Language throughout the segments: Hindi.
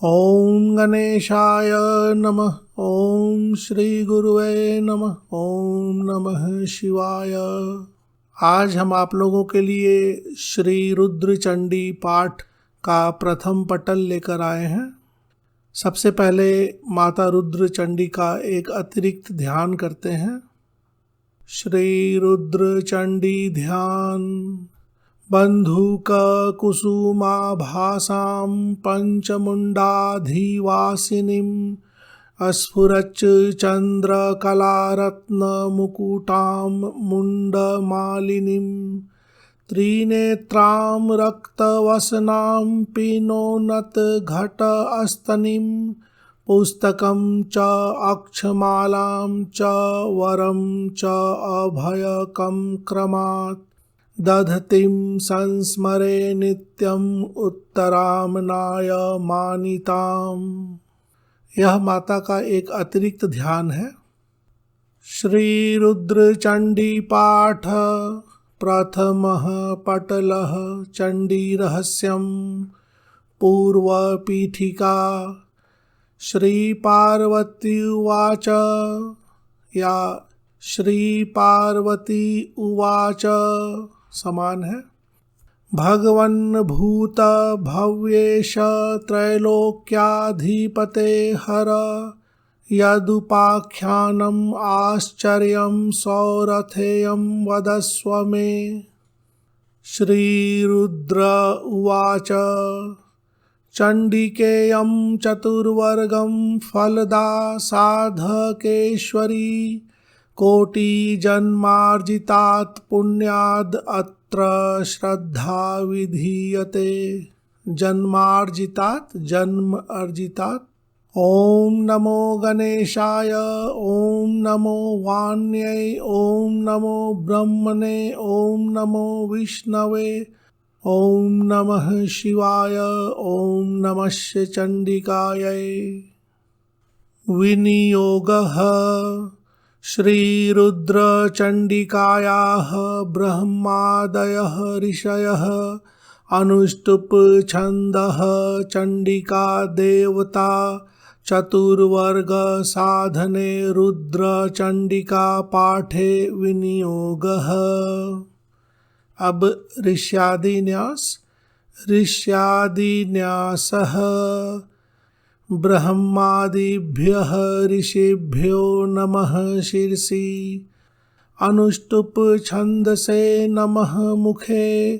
ओम गणेशाय नमः। ओम श्री गुरुवे नमः। ओम नमः शिवाय। आज हम आप लोगों के लिए श्री रुद्र चंडी पाठ का प्रथम पटल लेकर आए हैं। सबसे पहले माता रुद्र चंडी का एक अतिरिक्त ध्यान करते हैं। श्री रुद्र चंडी ध्यान। बंधुक कुसुमाभासां पंचमुंडाधिवासिनीं स्फुरच्च चंद्रकलारत्नमुकुटां मुंडमालिनीं त्रिनेत्रां रक्तवसनां पिनोन्नतघटस्तनीं पुस्तकं च अक्षमालां च वरं च अभयकं क्रमात् दधतीं संस्मरे नित्यं उत्तरामनाय मानिताम्। यह माता का एक अतिरिक्त ध्यान है। श्री रुद्र चंडी पाठ प्रथमः पटलः चंडी रहस्यं पूर्वपीठिका। श्री पार्वती उवाच या श्री पार्वती उवाच समान है। भगवन् भूत भव्येश त्रैलोक्याधिपते हर यदुपाख्यानम् आश्चर्यं सौरथेयं वदस्व मे। श्रीरुद्र उवाच चण्डिकेयं चतुर्वर्गं फलदा साधकेश्वरी कोटिजन्मार्जितात् पुण्याद् अत्र श्रद्धा विधीयते। जन्मार्जितात् जन्म अर्जितात्। ओम नमो गणेशाय। ओम नमो वाण्यै। ओम नमो ब्रह्मणे। ओम नमो विष्णवे। ओम नमः शिवाय। ओम नमः चण्डिकायै। विनियोगः। श्रीरुद्रचण्डिकायाः ब्रह्मादयः ऋषयः अनुष्टुप् छन्दः चण्डिका देवता चतुर्वर्ग साधने रुद्रचण्डिका पाठे विनियोगः। अब ऋष्यादिन्यास। ऋष्यादिन्यासः ब्रह्मादिभ्यः ऋषिभ्यो नमः शीर्षि अनुष्टुप् छन्दसे नमः मुखे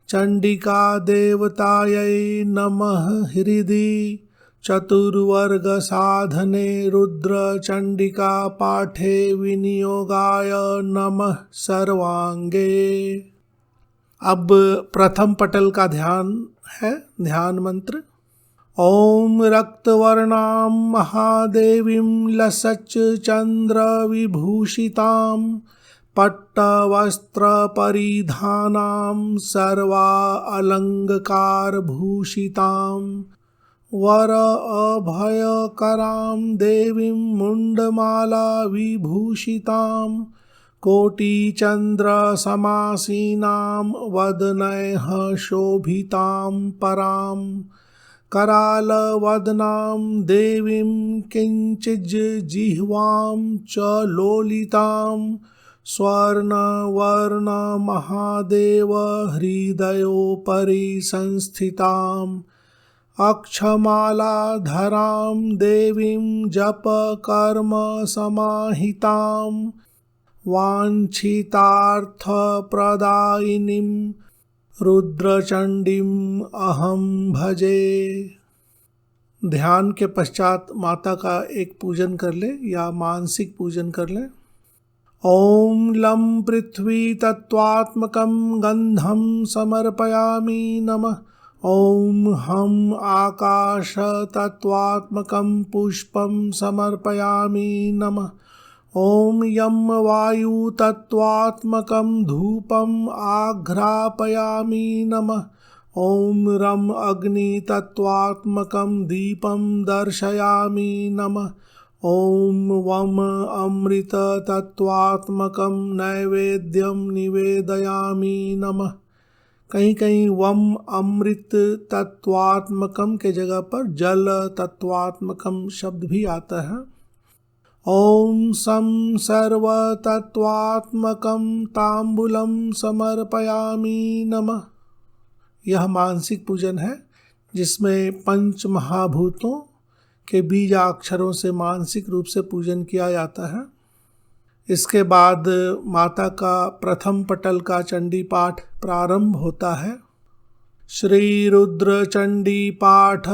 चण्डिका देवतायै नमः हृदि चतुर्वर्ग साधने रुद्र चण्डिका पाठे विनियोगाय नमः सर्वांगे। अब प्रथम पटल का ध्यान है। ध्यान मंत्र। ओम रक्तवर्णां महादेवीं लसच्च चंद्र विभूषितां पट्टवस्त्रपरिधानां सर्वा अलङ्कारभूषितां वर अभयकरां देवीं मुण्डमाला विभूषितां कोटिचन्द्रसमासीनां वदनैः शोभितां परां करालवदनां देवीं किञ्चिज्जिह्वां च लोलितां स्वर्णवर्णमहादेव हृदयोपरि संस्थितां अक्षमालाधरां देवीं जपकर्मसमाहितां वाञ्छितार्थप्रदायिनीं रुद्रचंडीम अहम भजे। ध्यान के पश्चात माता का एक पूजन कर ले या मानसिक पूजन कर ले। ओम लं पृथ्वी तत्वात्मकं गंधं समर्पयामि नमः। ओम हम आकाश तत्वात्मकं पुष्पं समर्पयामि नमः। ओम यम वायु तत्वात्मकं धूपम आघ्रापयामि नमः। ओम रम अग्नि तत्वात्मकं दीपं दर्शयामि नमः। ओम वम अमृत तत्वात्मकं नैवेद्यं निवेदयामि नमः। कहीं कहीं वम अमृत तत्वात्मकम के जगह पर जल तत्वात्मकम शब्द भी आता है। ओम सं सर्वतत्वात्मकं तांबूलम समर्पयामि नमः। यह मानसिक पूजन है जिसमें पंच महाभूतों के बीजाक्षरों से मानसिक रूप से पूजन किया जाता है। इसके बाद माता का प्रथम पटल का चंडी पाठ प्रारंभ होता है। श्री रुद्र चंडी पाठ।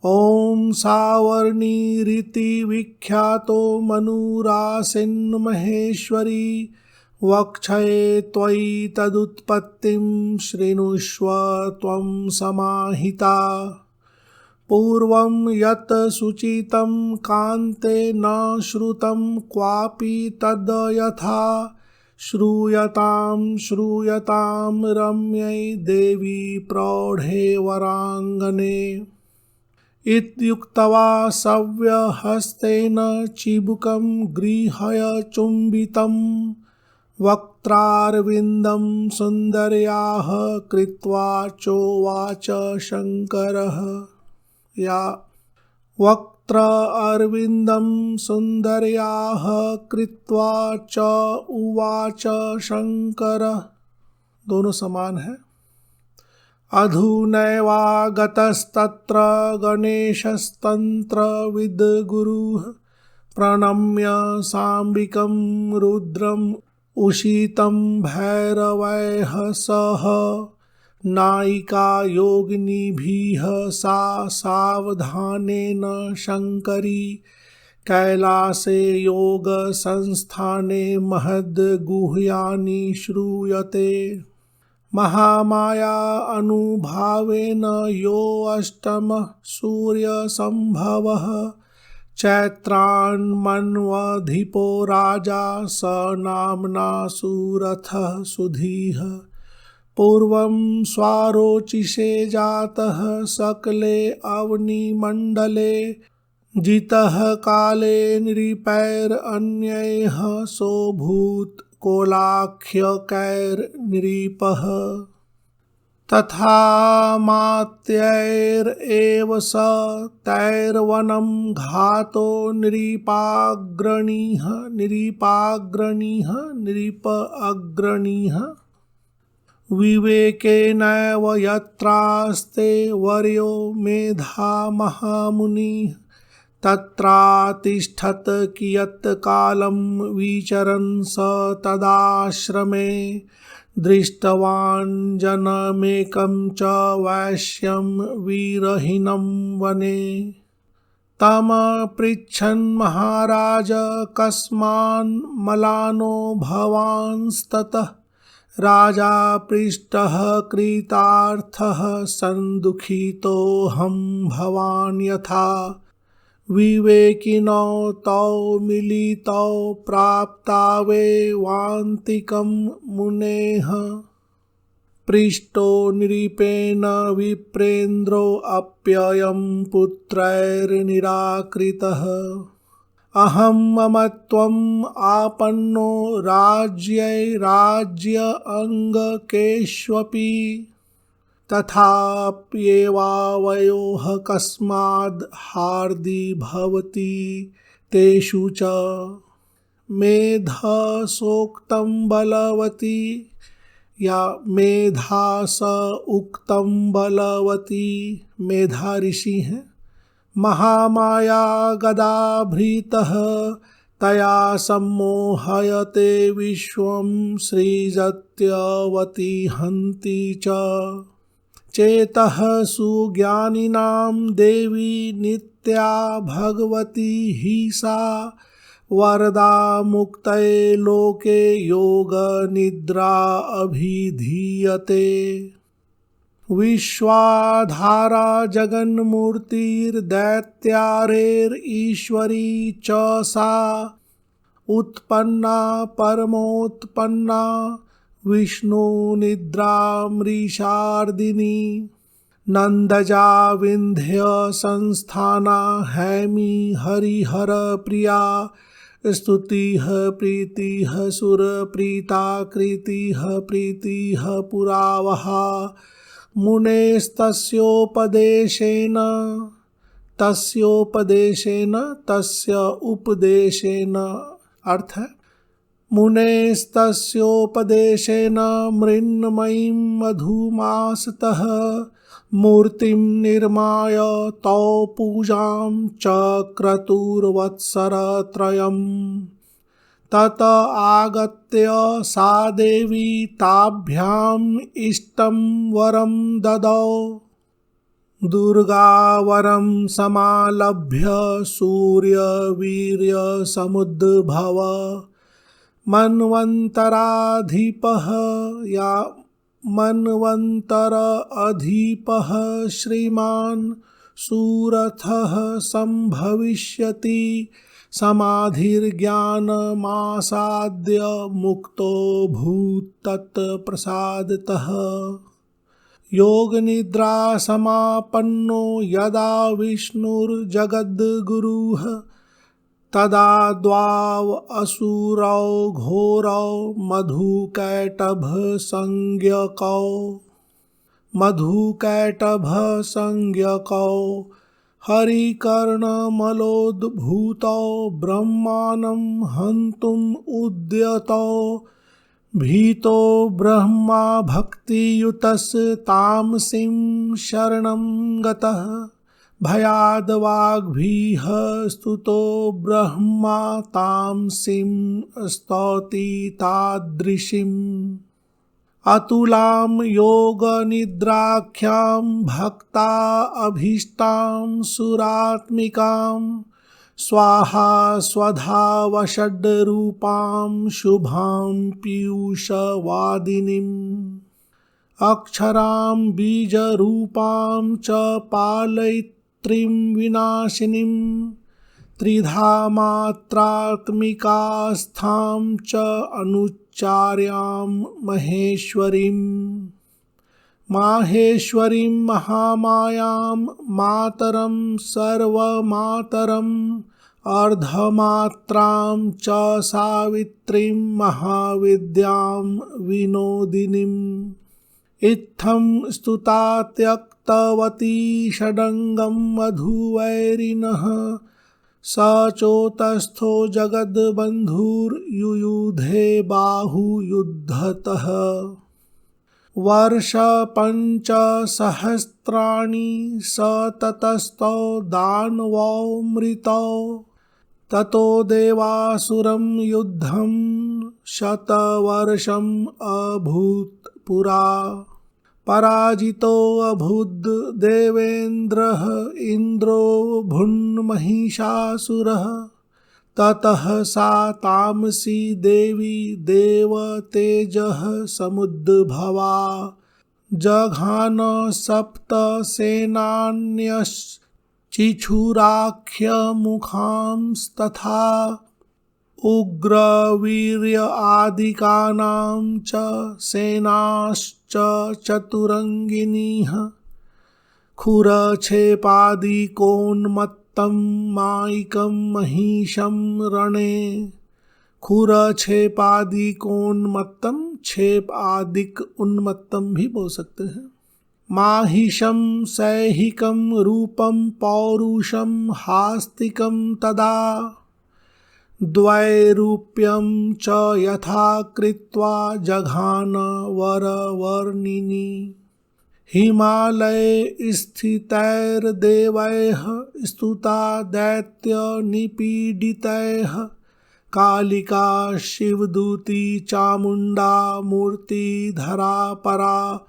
ओम सावर्णीरिति विख्यातो मनुरासिन् महेश्वरी वक्षये त्वयि तदुत्पत्तिं शृणुष्व त्वं समाहिता। पूर्वं यत् सुचितं कान्ते न श्रुतं क्वापि तद् यथा श्रूयतां रम्यै देवी प्रौढे वराङ्गने। इत्युक्त्वा सव्यहस्तेन चिबुकं गृह्य चुम्बितं वक्त्रारविन्दं सुन्दर्याः कृत्वा चोवाच शङ्करः। या वक्त्र अरविन्दं सुन्दर्याः कृत्वा च उवाच शङ्करः, दोनों समान है। अधुनैवागतस्तत्र गणेशस्तंत्र विद्गुरुः प्रणम्य साम्बिकं रुद्रम् उषितं भैरवैः सह। नायिका योगिनीभिः सा सावधानेन शङ्करी कैलासे योग संस्थाने महद्गुह्यानि श्रूयते। महामाया अनुभावेन यो अष्टमः सूर्यसंभवः चैत्रान्मन्वधिपो राजा स नाम्ना सुरथः सुधीः। पूर्वं स्वारोचिषे जातः सकले अवनिमण्डले जितः काले नृपैरन्यैः सोऽभूत् कोलाख्यकैर्नृपः। तथा मात्यैरेव स तैर्वनं घातो नृपाग्रणीः नृपाग्रणीः। विवेकेनैव यत्रास्ते वर्यो मेधा महामुनिः तत्रातिष्ठत् कियत्कालं विचरन् स तदाश्रमे। दृष्टवान् जनमेकं च वैश्यं विरहिणं वने। तमपृच्छन् महाराज कस्मान् मलानो भवांस्ततः। राजा पृष्टः कृतार्थः सन्दुःखितोऽहं भवान् यथा। विवेकिनौ तौ मिलितौ प्राप्तावेवान्तिकं मुनेः। पृष्टो नृपेण विप्रेन्द्रोऽप्ययं पुत्रैर्निराकृतः। अहं ममत्वम् आपन्नो राज्य अंगकेष्वपि। तथाप्येवावयोः कस्माद् हार्दी भवति तेषु च। मेधसोक्तं बलवती या मेधा स उक्तं बलवती, मेधा ऋषि हैं। महामाया गदाभृतः तया सम्मोहयते विश्वं सृजत्यवती हन्ति च। चेतः सुज्ञानिनां देवी नित्या भगवती हि सा। वरदा मुक्तये लोके योगनिद्रा अभिधीयते। विश्वाधारा जगन्मूर्तिर्दैत्यारेरीश्वरी च सा। उत्पन्ना परमोत्पन्ना विष्णुनिद्रामृषार्दिनी। नन्दजा विन्ध्य संस्थाना हैमी हरिहर प्रिया। स्तुतिः प्रीतिः सुरप्रीता कृतिः प्रीतिः पुरावः मुनेस्तस्योपदेशेन तस्य उपदेशेन। अर्थ है मुनेस्तस्योपदेशेन मृण्मयीं मधुमासतः मूर्तिं निर्माय तौ पूजां च क्रतुर्वत्सरत्रयम्। तत आगत्य सा देवी ताभ्याम् इष्टं वरं ददौ। दुर्गा वरं समालभ्य सूर्यवीर्यसमुद्भव मन्वन्तराधिपः या मन्वन्तर अधिपः श्रीमान् सुरथः संभविष्यति। समाधिर्ज्ञानमासाद्य मुक्तो भूत् तत्प्रसादतः। योगनिद्रा समापन्नो यदा विष्णुर्जगद्गुरुः तदा द्वाव असुरौ घोरौ मधुकैटभसंज्ञकौ हरिकर्णमलोद्भूतौ ब्रह्माणं हन्तुम् उद्यतौ। भीतो ब्रह्मा भक्तियुतस्तामसीं शरणं गतः भयाद्वाग्भिः स्तुतो ब्रह्मा तामसीं स्तौति तादृशीम्। अतुलां योगनिद्राख्यां भक्ता अभीष्टां सुरात्मिकां स्वाहा स्वधा वषड्रूपां शुभां पीयूषवादिनीम्। अक्षरां बीजरूपां च पालयित्रीं विनाशिनीं त्रिधा मात्रात्मिकास्थां च अनुच्चार्यां माहेश्वरीं महामायां मातरं सर्वमातरम् अर्धमात्रां च सावित्रीं महाविद्यां विनोदिनीम्। इत्थं स्तुता त्यक्तवती षडङ्गं मधुवैरिणः स चोतस्थो जगद्बन्धुर्युयुधे बाहुयुद्धतः। वर्षपञ्चसहस्राणि स ततस्तौ दानवौ ततो देवासुरं युद्धं शतवर्षम् अभूत् पुरा। पराजितो अभूद् देवेन्द्रः इन्द्रो भुन्महिषासुरः। ततः सा तामसी देवी देवतेजः समुद्भवा। जघान सप्तसेनान्यश्चिछुराख्यमुखांस्तथा उग्रवीर्य आदिकानां च सेनाश्च चतुरङ्गिनीः। खुरक्षेपादिकोन्मत्तं मायिकं महिषं रणे। खुरक्षेपादिकोन्मत्तं क्षेप आदिक उन्मत्तम भी बोल सकते हैं। माहिषं सैहिकं रूपं पौरुषं हास्तिकं तदा। द्वैरूप्यं च यथा कृत्वा जघान वरवर्णिनी। हिमालये स्थितैर्देवैः स्तुता दैत्यनिपीडितैः। कालिका शिवदूती चामुण्डा मूर्तिधरा परा।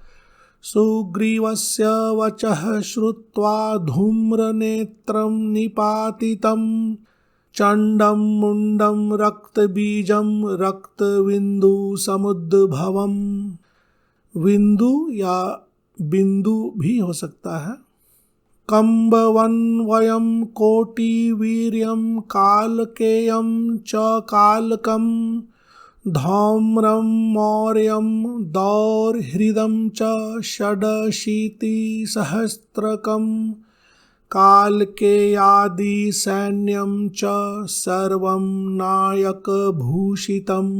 सुग्रीवस्य वचः श्रुत्वा धूम्रनेत्रं निपातितं। चण्डं मुण्डं रक्तबीजं रक्तबिन्दुसमुद्भवम्। बिंदु या बिंदु भी हो सकता है। कम्बवन्वयं कोटिवीर्यं कालकेयं च कालकं। धौम्रं मौर्यं दौर्हृदं च षडशीतिसहस्रकम्। कालकेयादि सैन्यं च सर्वं नायकभूषितम्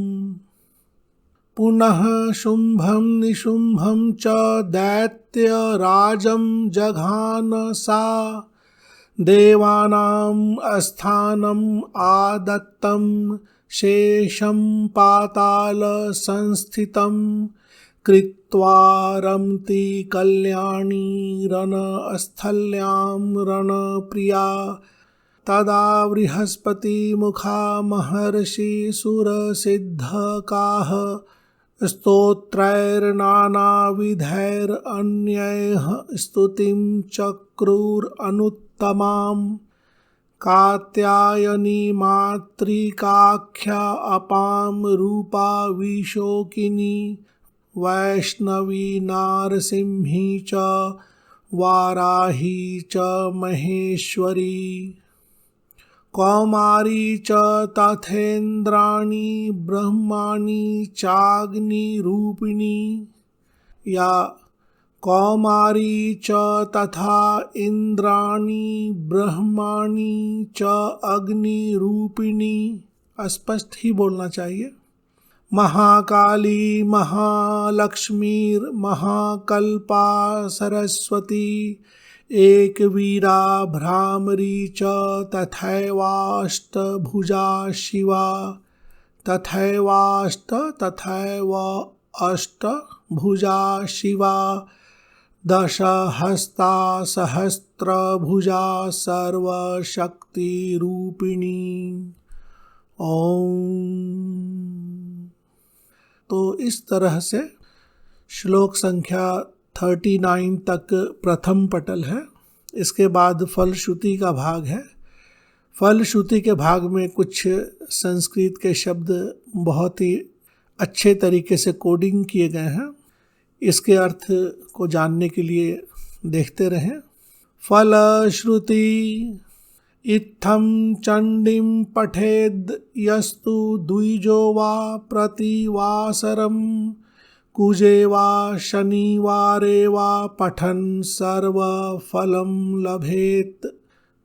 पुनः शुम्भं निशुम्भं च दैत्यराजं जघान सा देवानाम् स्थानम् आदत्तं शेषं पाताल संस्थितं कृत्वा रमति कल्याणी रणस्थल्यां रणप्रिया तदा बृहस्पति मुखा महर्षि सुरसिद्धकाः स्तोत्रैर्नानाविधैरन्यैः स्तुतिं चक्रुरनुत्तमाम् कात्यायनी मातृकाख्या अपां रूपा विशोकिनी वैष्णवी नारसिंही च वाराही च महेश्वरी कौमारी च तथेन्द्राणी ब्रह्माणी चाग्निरूपिणी या कौमारी च तथा इंद्राणी ब्रह्माणी च अग्निरूपिणी। स्पष्ट ही बोलना चाहिए। महाकाली महालक्ष्मीर महाकल्पा सरस्वती एकवीरा भ्रामरी च तथैवाष्टभुजा शिवा तथैवाष्टभुजा शिवा दशहस्ता सहस्त्रभुजा सर्वशक्तिरूपिणी। ओम। तो इस तरह से श्लोक संख्या 39 तक प्रथम पटल है। इसके बाद फलश्रुति का भाग है। फलश्रुति के भाग में कुछ संस्कृत के शब्द बहुत ही अच्छे तरीके से कोडिंग किए गए हैं। इसके अर्थ को जानने के लिए देखते रहें। फलश्रुति इत्थं चंडीं पठेद् यस्तु द्विजो वा प्रतिवासरं कुजे वा शनिवारे वा पठन सर्वफलं लभेत।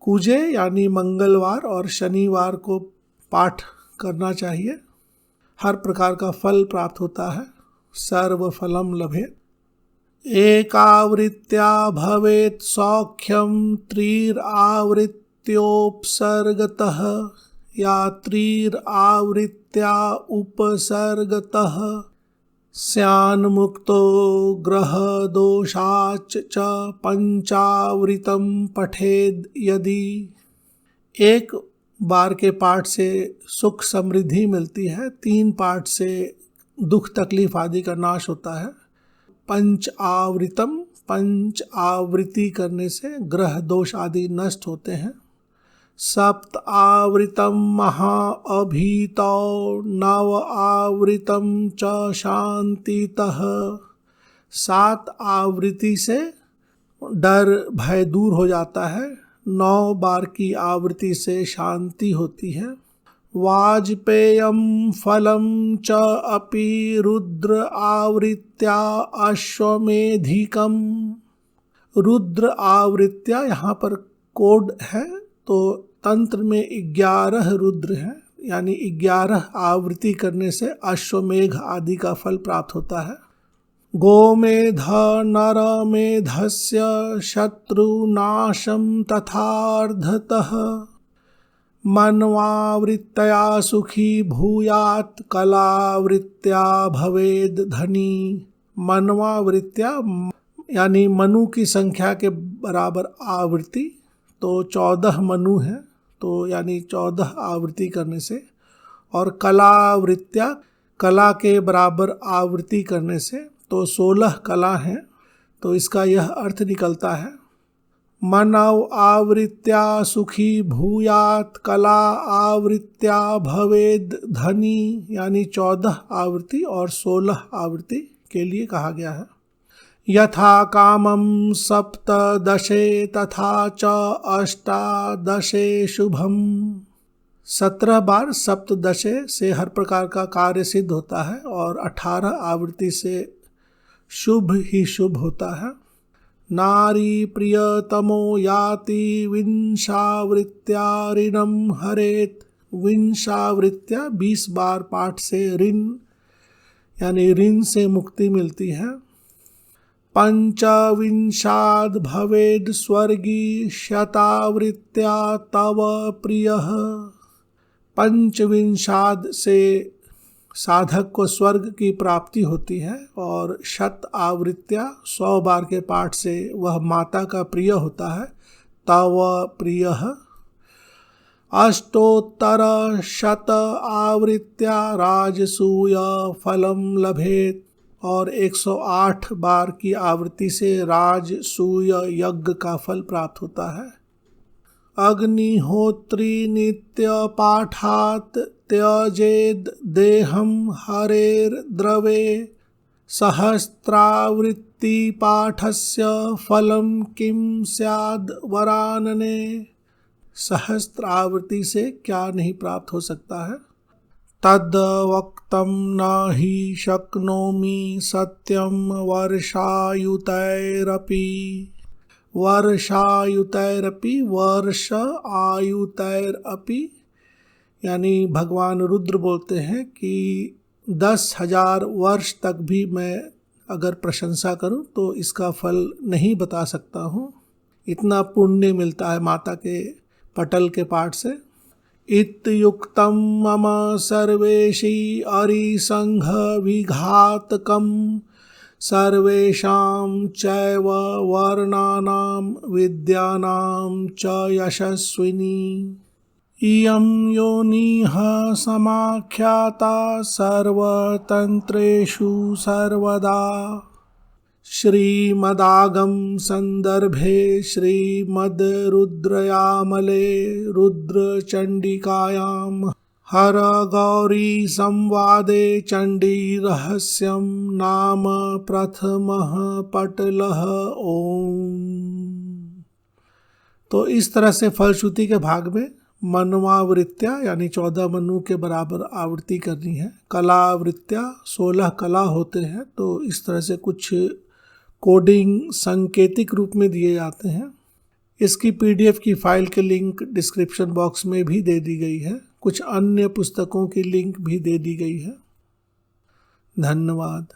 कुजे यानी मंगलवार और शनिवार को पाठ करना चाहिए, हर प्रकार का फल प्राप्त होता है। सर्वफलं लभेत। एकावृत्त्या भवेत् सौख्यं त्रिरावृत्त्योपसर्गतः या त्रिरावृत्त्या उपसर्गतः स्यान्मुक्तो ग्रहदोषाच् च पंचावृतं पठेद् यदि। एक बार के पाठ से सुख समृद्धि मिलती है, 3 पाठ से दुख तकलीफ आदि का नाश होता है। पंच आवृतम, पंच आवृत्ति करने से ग्रह दोष आदि नष्ट होते हैं। सप्त आवृतम महाअभीतो नव आवृतम च शांतितः। 7 आवृत्ति से डर भय दूर हो जाता है। 9 बार की आवृत्ति से शांति होती है। वाजपेयम फलम च अपि रुद्र आवृत्त्या अश्वमेधिकम। रुद्र आवृत्त्या यहाँ पर कोड है, तो तंत्र में 11 रुद्र हैं, यानी 11 आवृत्ति करने से अश्वमेघ आदि का फल प्राप्त होता है। गोमेध नरमेधस्य शत्रुनाशं तथार्धतः मनवावृत्त्या सुखी भूयात् कलावृत्त्या भवेद धनी। मनवावृत्त्या यानी मनु की संख्या के बराबर आवृत्ति, तो 14 मनु है, तो यानी 14 आवृत्ति करने से। और कलावृत्त्या कला के बराबर आवृत्ति करने से, तो 16 कला हैं। तो इसका यह अर्थ निकलता है मनव आवृत्त्या सुखी भूयात् कला आवृत्त्या भवेद धनी, यानी 14 आवृत्ति और 16 आवृत्ति के लिए कहा गया है। यथा कामं सप्तदशे तथा च अष्टादशे शुभम। 17 बार सप्तदशे से हर प्रकार का कार्य सिद्ध होता है और 18 आवृत्ति से शुभ ही शुभ होता है। नारी प्रियतमो याति विंशावृत्त्या ऋणम हरेत। विंशावृत्त्या 20 बार पाठ से ऋण यानी ऋण से मुक्ति मिलती है। पंचविंशाद भवेद स्वर्गी शतावृत्त्या तव प्रियः। पंचविंशाद से साधक को स्वर्ग की प्राप्ति होती है और शत आवृत्त्या 100 बार के पाठ से वह माता का प्रिय होता है। तव प्रियः। अष्टोत्तर शत आवृत्त्या राजसूय फलम लभेत। और 108 बार की आवृत्ति से राजसूय यज्ञ का फल प्राप्त होता है। अग्निहोत्री नित्य पाठात त्यजेद देहम हरेर द्रवे। सहस्रावृत्ति पाठस्य फलम किम स्याद वरानने। सहस्त्र आवृत्ति से क्या नहीं प्राप्त हो सकता है। तद वक्तम न हि शक्नोमि सत्यम वर्षायुतैरपि। वर्षायुतैरपि वर्ष आयुतैरपि यानी भगवान रुद्र बोलते हैं कि 10,000 वर्ष तक भी मैं अगर प्रशंसा करूं तो इसका फल नहीं बता सकता हूं। इतना पुण्य मिलता है माता के पटल के पाठ से। इत्युक्तं मम सर्वेषि अरिसंघ विघातकं सर्वेषां चैव वर्णानां विद्यानां च यशस्विनी। इयं योनिः समाख्याता सर्वतन्त्रेषु सर्वदा। श्रीमदागम संदर्भे श्रीमद्रुद्रयामले रुद्रचण्डिकायां हर गौरी संवादे चंडी रहस्यम नाम प्रथमः पटलः। ओम। तो इस तरह से फलश्रुति के भाग में मनवावृत्त्या यानी 14 मनु के बराबर आवृत्ति करनी है। कलावृत्त्या 16 कला होते हैं। तो इस तरह से कुछ कोडिंग सांकेतिक रूप में दिए जाते हैं। इसकी PDF की फाइल के लिंक डिस्क्रिप्शन बॉक्स में भी दे दी गई है। कुछ अन्य पुस्तकों की लिंक भी दे दी गई है। धन्यवाद।